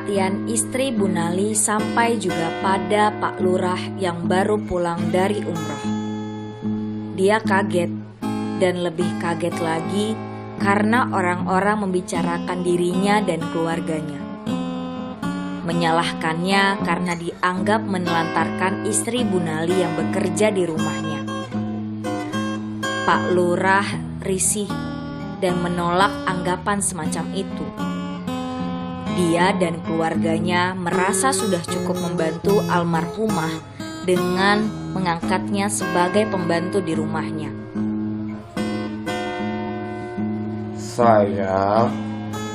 perhatian istri Bu Nali sampai juga pada Pak Lurah yang baru pulang dari umroh. Dia kaget, dan lebih kaget lagi karena orang-orang membicarakan dirinya dan keluarganya. Menyalahkannya karena dianggap menelantarkan istri Bu Nali yang bekerja di rumahnya. Pak Lurah risih dan menolak anggapan semacam itu. Dia dan keluarganya merasa sudah cukup membantu almarhumah dengan mengangkatnya sebagai pembantu di rumahnya. Saya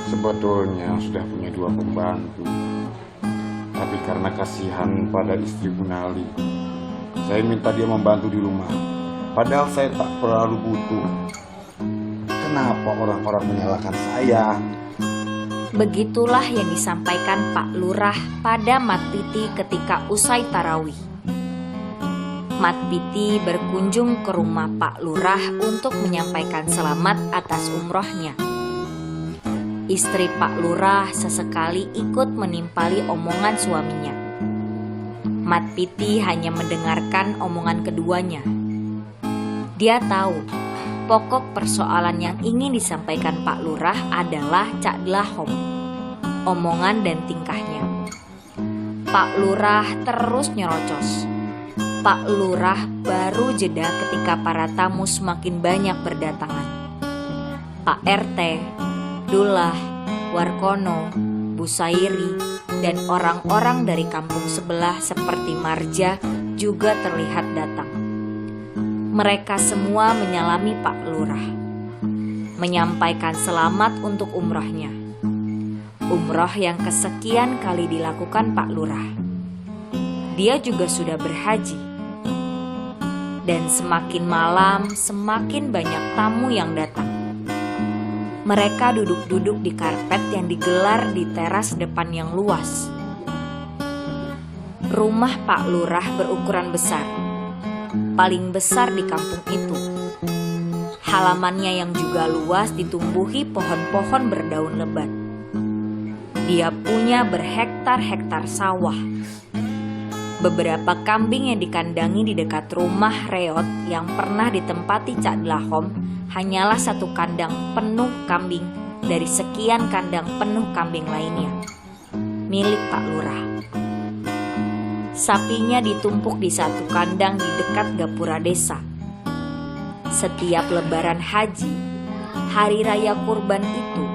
sebetulnya sudah punya 2 pembantu, tapi karena kasihan pada istri Bu Nali, saya minta dia membantu di rumah. Padahal saya tak terlalu butuh. Kenapa orang-orang menyalahkan saya? Begitulah yang disampaikan Pak Lurah pada Mat Piti ketika usai tarawih. Mat Piti berkunjung ke rumah Pak Lurah untuk menyampaikan selamat atas umrohnya. Istri Pak Lurah sesekali ikut menimpali omongan suaminya. Mat Piti hanya mendengarkan omongan keduanya. Dia tahu pokok persoalan yang ingin disampaikan Pak Lurah adalah Cak Dlahom, omongan dan tingkahnya. Pak Lurah terus nyerocos. Pak Lurah baru jeda ketika para tamu semakin banyak berdatangan. Pak RT, Dullah, Warkono, Bu Sairi, dan orang-orang dari kampung sebelah seperti Marja juga terlihat datang. Mereka semua menyalami Pak Lurah, menyampaikan selamat untuk umrohnya. Umroh yang kesekian kali dilakukan Pak Lurah. Dia juga sudah berhaji. Dan semakin malam, semakin banyak tamu yang datang. Mereka duduk-duduk di karpet yang digelar di teras depan yang luas. Rumah Pak Lurah berukuran besar, paling besar di kampung itu. Halamannya yang juga luas ditumbuhi pohon-pohon berdaun lebat. Dia punya berhektar-hektar sawah. Beberapa kambing yang dikandangi di dekat rumah reot yang pernah ditempati Cak Dlahom hanyalah 1 kandang penuh kambing dari sekian kandang penuh kambing lainnya, milik Pak Lurah. Sapinya ditumpuk di 1 kandang di dekat gapura desa. Setiap lebaran haji, hari raya kurban itu,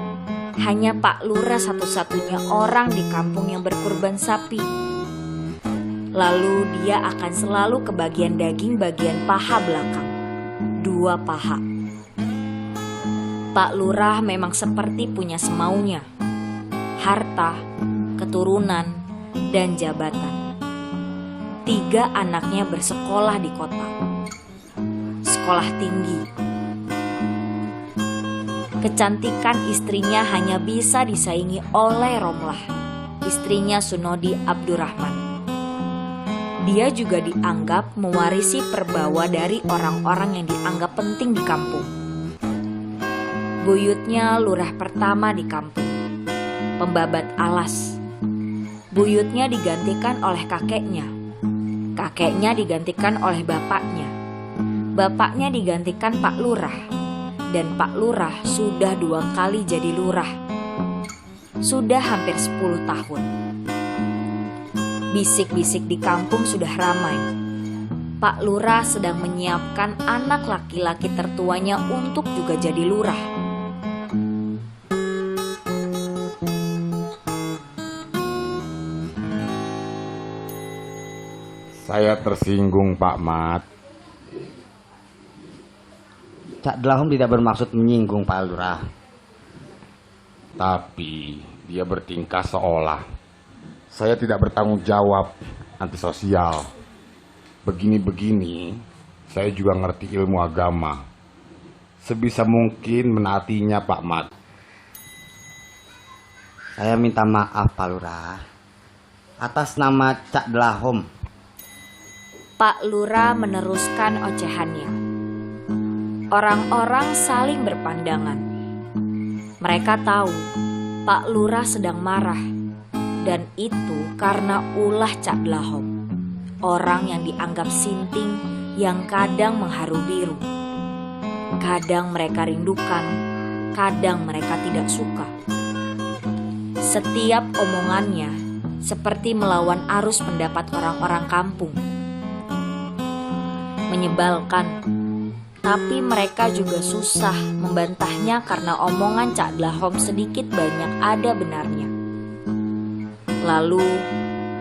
hanya Pak Lurah satu-satunya orang di kampung yang berkurban sapi. Lalu dia akan selalu kebagian daging bagian paha belakang, 2 paha. Pak Lurah memang seperti punya semaunya, harta, keturunan, dan jabatan. 3 anaknya bersekolah di kota, sekolah tinggi. Kecantikan istrinya hanya bisa disaingi oleh Romlah, istrinya Sunodi Abdurrahman. Dia juga dianggap mewarisi perbawa dari orang-orang yang dianggap penting di kampung. Buyutnya lurah pertama di kampung, pembabat alas. Buyutnya digantikan oleh kakeknya. Kakeknya digantikan oleh bapaknya. Bapaknya digantikan Pak Lurah. Dan Pak Lurah sudah 2 kali jadi lurah. Sudah hampir 10 tahun. Bisik-bisik di kampung sudah ramai. Pak Lurah sedang menyiapkan anak laki-laki tertuanya untuk juga jadi lurah. Saya tersinggung, Pak Mat. Cak Dlahom tidak bermaksud menyinggung Pak Lurah. Tapi dia bertingkah seolah saya tidak bertanggung jawab, antisosial. Begini-begini, saya juga ngerti ilmu agama. Sebisa mungkin menaatinya, Pak Mat. Saya minta maaf Pak Lurah atas nama Cak Dlahom. Pak Lurah meneruskan ocehannya. Orang-orang saling berpandangan. Mereka tahu Pak Lurah sedang marah Dan itu karena ulah Cak Dlahom, orang yang dianggap sinting yang kadang mengharu biru. Kadang mereka rindukan, kadang mereka tidak suka. Setiap omongannya seperti melawan arus pendapat orang-orang kampung. Menyebalkan, tapi mereka juga susah membantahnya karena omongan Cak Dlahom sedikit banyak ada benarnya. Lalu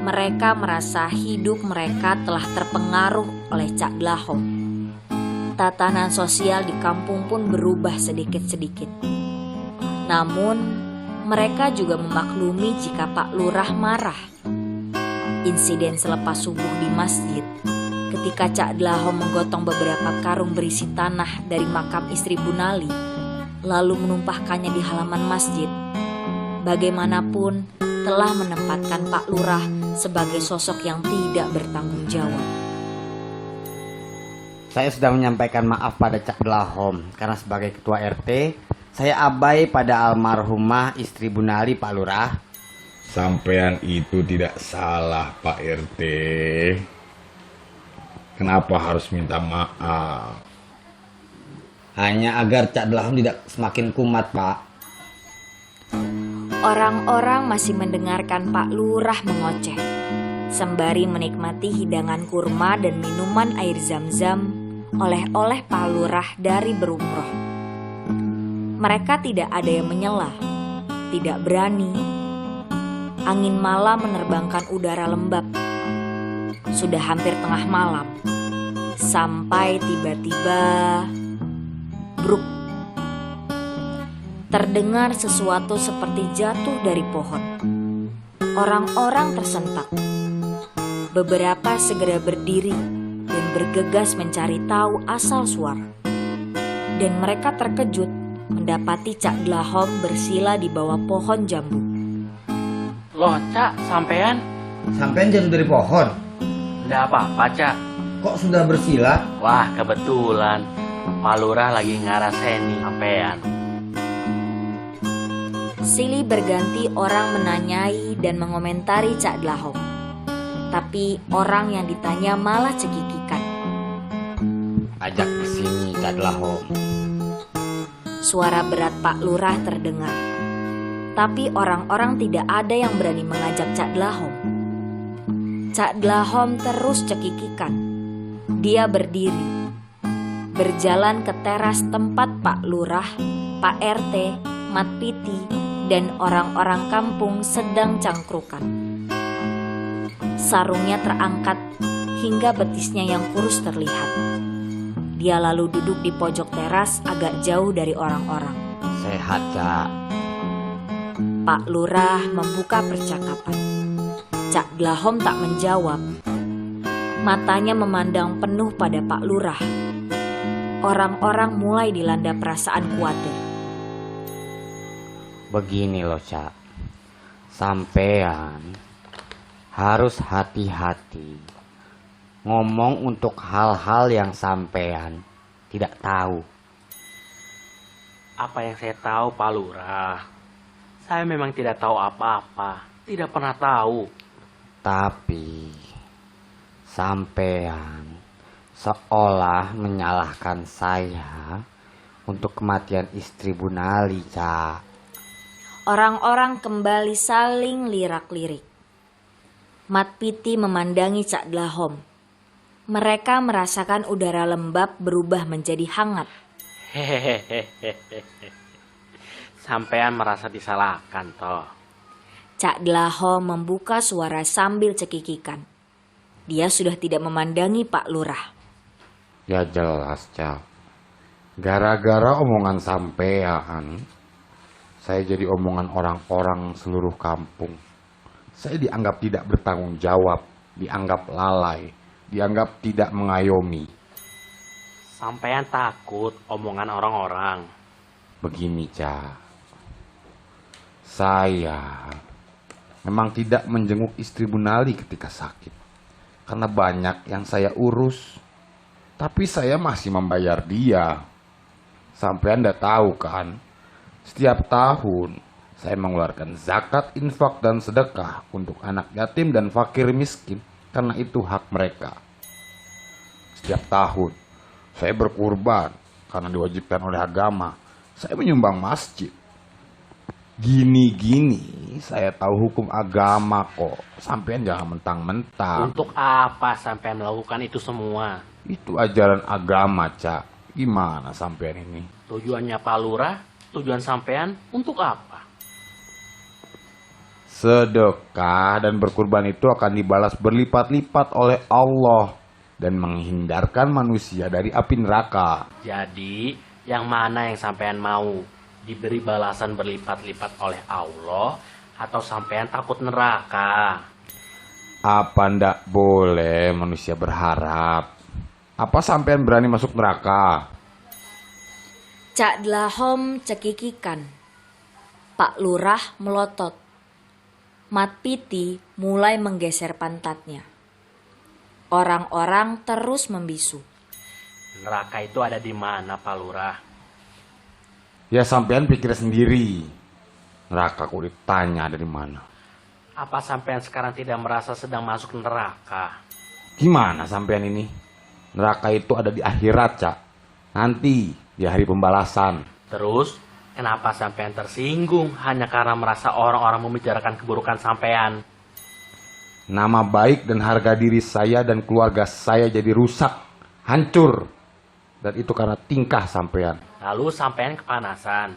mereka merasa hidup mereka telah terpengaruh oleh Cak Dlahom. Tatanan sosial di kampung pun berubah sedikit-sedikit. Namun mereka juga memaklumi jika Pak Lurah marah. Insiden selepas subuh di masjid, ketika Cak Dlahom menggotong beberapa karung berisi tanah dari makam istri Bunali, lalu menumpahkannya di halaman masjid, bagaimanapun telah menempatkan Pak Lurah sebagai sosok yang tidak bertanggung jawab. Saya sudah menyampaikan maaf pada Cak Dlahom karena sebagai ketua RT, saya abai pada almarhumah istri Bunali, Pak Lurah. Sampean itu tidak salah, Pak RT. Kenapa harus minta maaf? Hanya agar Cak Dlahom tidak semakin kumat, Pak. Orang-orang masih mendengarkan Pak Lurah mengoceh, sembari menikmati hidangan kurma dan minuman air zam-zam oleh-oleh Pak Lurah dari berumroh. Mereka tidak ada yang menyela, tidak berani. Angin malam menerbangkan udara lembab. Sudah hampir tengah malam, sampai tiba-tiba bruk. Terdengar sesuatu seperti jatuh dari pohon. Orang-orang tersentak. Beberapa segera berdiri dan bergegas mencari tahu asal suara. Dan mereka terkejut mendapati Cak Dlahom bersila di bawah pohon jambu. Loh, Cak, sampean? Sampean jatuh dari pohon? Tidak apa-apa, Cak. Kok sudah bersila? Wah, kebetulan Pak Lurah lagi ngaraseni sampean. Silih berganti orang menanyai dan mengomentari Cak Dlahom. Tapi orang yang ditanya malah cekikikan. Ajak ke sini, Cak Dlahom. Suara berat Pak Lurah terdengar. Tapi orang-orang tidak ada yang berani mengajak Cak Dlahom. Cak Dlahom terus cekikikan. Dia berdiri, berjalan ke teras tempat Pak Lurah, Pak RT, Mat Piti, dan orang-orang kampung sedang cangkrukan. Sarungnya terangkat hingga betisnya yang kurus terlihat. Dia lalu duduk di pojok teras agak jauh dari orang-orang. Sehat, Cak. Pak Lurah membuka percakapan. Cak Dlahom tak menjawab. Matanya memandang penuh pada Pak Lurah. Orang-orang mulai dilanda perasaan khawatir. Begini loh, Cak. Sampean harus hati-hati ngomong untuk hal-hal yang sampean tidak tahu. Apa yang saya tahu, Pak Lurah? Saya memang tidak tahu apa-apa. Tidak pernah tahu. Tapi sampean seolah menyalahkan saya untuk kematian istri Bunali, Cak. Orang-orang kembali saling lirak-lirik. Mat Piti memandangi Cak Dlahom. Mereka merasakan udara lembab berubah menjadi hangat. Hehehe. Sampean merasa disalahkan, toh. Cak Dlahom membuka suara sambil cekikikan. Dia sudah tidak memandangi Pak Lurah. Ya jelas, Cak. Gara-gara omongan sampean, saya jadi omongan orang-orang seluruh kampung. Saya dianggap tidak bertanggung jawab, dianggap lalai, dianggap tidak mengayomi. Sampean takut omongan orang-orang. Begini, Cak. Saya memang tidak menjenguk istri Bunali ketika sakit. Karena banyak yang saya urus. Tapi saya masih membayar dia. Sampean ndak tahu kan? Setiap tahun Saya mengeluarkan zakat, infak, dan sedekah untuk anak yatim dan fakir miskin karena itu hak mereka. Setiap tahun saya berkurban karena diwajibkan oleh agama. Saya menyumbang masjid. Gini-gini saya tahu hukum agama kok. Sampean jangan mentang-mentang. Untuk apa sampean melakukan itu semua? Itu ajaran agama, Cak. Gimana sampean ini? Tujuannya Pak Lurah, tujuan sampean untuk apa? Sedekah dan berkurban itu akan dibalas berlipat-lipat oleh Allah dan menghindarkan manusia dari api neraka. Jadi, yang mana yang sampean mau? Diberi balasan berlipat-lipat oleh Allah atau sampean takut neraka? Apa ndak boleh manusia berharap? Apa sampean berani masuk neraka? Cak Dlahom cekikikan. Pak Lurah melotot. Mat Piti mulai menggeser pantatnya. Orang-orang terus membisu. Neraka itu ada di mana, Pak Lurah? Ya sampean pikir sendiri. Neraka kok ditanya ada di mana? Apa sampean sekarang tidak merasa sedang masuk neraka? Gimana sampean ini? Neraka itu ada di akhirat, Cak. Nanti di hari pembalasan. Terus, kenapa sampean tersinggung hanya karena merasa orang-orang membicarakan keburukan sampean? Nama baik dan harga diri saya dan keluarga saya jadi rusak, hancur. Dan itu karena tingkah sampean. Lalu sampean kepanasan.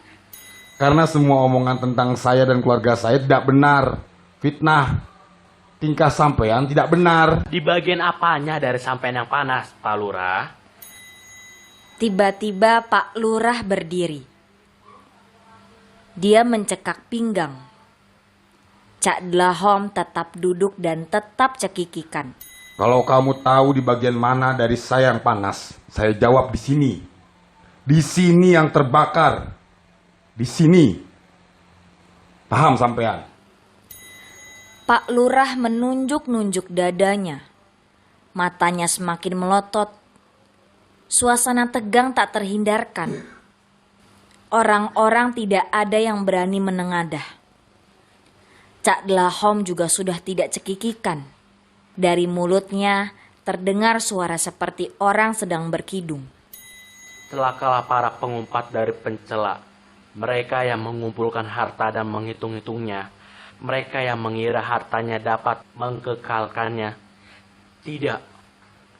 Karena semua omongan tentang saya dan keluarga saya tidak benar. Fitnah. Tingkah sampean tidak benar. Di bagian apanya dari sampean yang panas, Pak Lurah? Tiba-tiba Pak Lurah berdiri. Dia mencekak pinggang. Cak Dlahom tetap duduk dan tetap cekikikan. Kalau kamu tahu di bagian mana dari saya yang panas, saya jawab di sini. Di sini yang terbakar. Di sini. Paham sampean? Pak Lurah menunjuk-nunjuk dadanya. Matanya semakin melotot. Suasana tegang tak terhindarkan. Orang-orang tidak ada yang berani menengadah. Cak Dlahom juga sudah tidak cekikikan. Dari mulutnya terdengar suara seperti orang sedang berkidung. Celakalah para pengumpat dari pencela. Mereka yang mengumpulkan harta dan menghitung-hitungnya. Mereka yang mengira hartanya dapat mengkekalkannya. Tidak.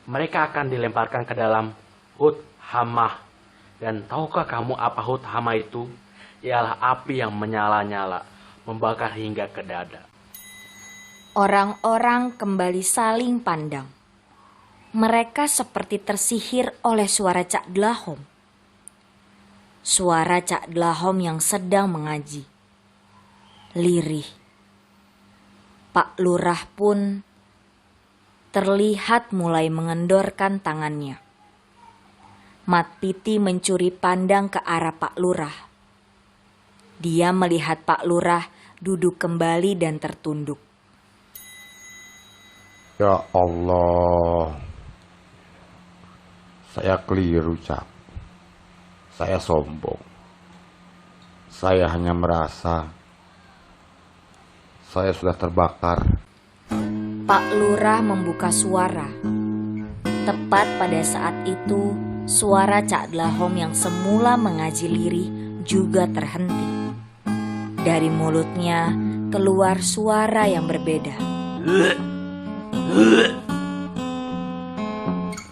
Mereka akan dilemparkan ke dalam Hut Hamah. Dan tahukah kamu apa Hut Hamah itu? Ialah api yang menyala-nyala, membakar hingga ke dada. Orang-orang kembali saling pandang. Mereka seperti tersihir oleh suara Cak Dlahom. Suara Cak Dlahom yang sedang mengaji. Lirih. Pak Lurah pun terlihat mulai mengendorkan tangannya. Mat Piti mencuri pandang ke arah Pak Lurah. Dia melihat Pak Lurah duduk kembali dan tertunduk. Ya Allah. Saya keliru, Cak. Saya sombong. Saya hanya merasa saya sudah terbakar. Pak Lurah membuka suara. Tepat pada saat itu, suara Cak Dlahom yang semula mengaji lirih juga terhenti. Dari mulutnya keluar suara yang berbeda.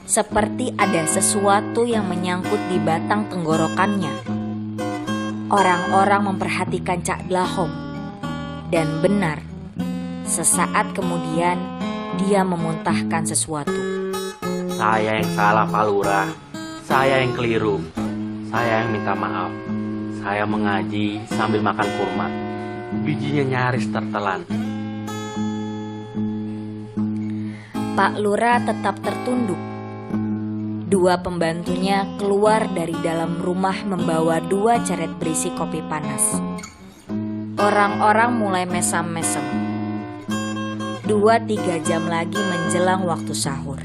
Seperti ada sesuatu yang menyangkut di batang tenggorokannya. Orang-orang memperhatikan Cak Dlahom. Dan benar, sesaat kemudian dia memuntahkan sesuatu. Saya yang salah, Pak Lurah. Saya yang keliru. Saya yang minta maaf. Saya mengaji sambil makan kurma. Bijinya nyaris tertelan. Pak Lurah tetap tertunduk. Dua pembantunya keluar dari dalam rumah membawa 2 ceret berisi kopi panas. Orang-orang mulai mesam-mesem. 2-3 jam lagi menjelang waktu sahur.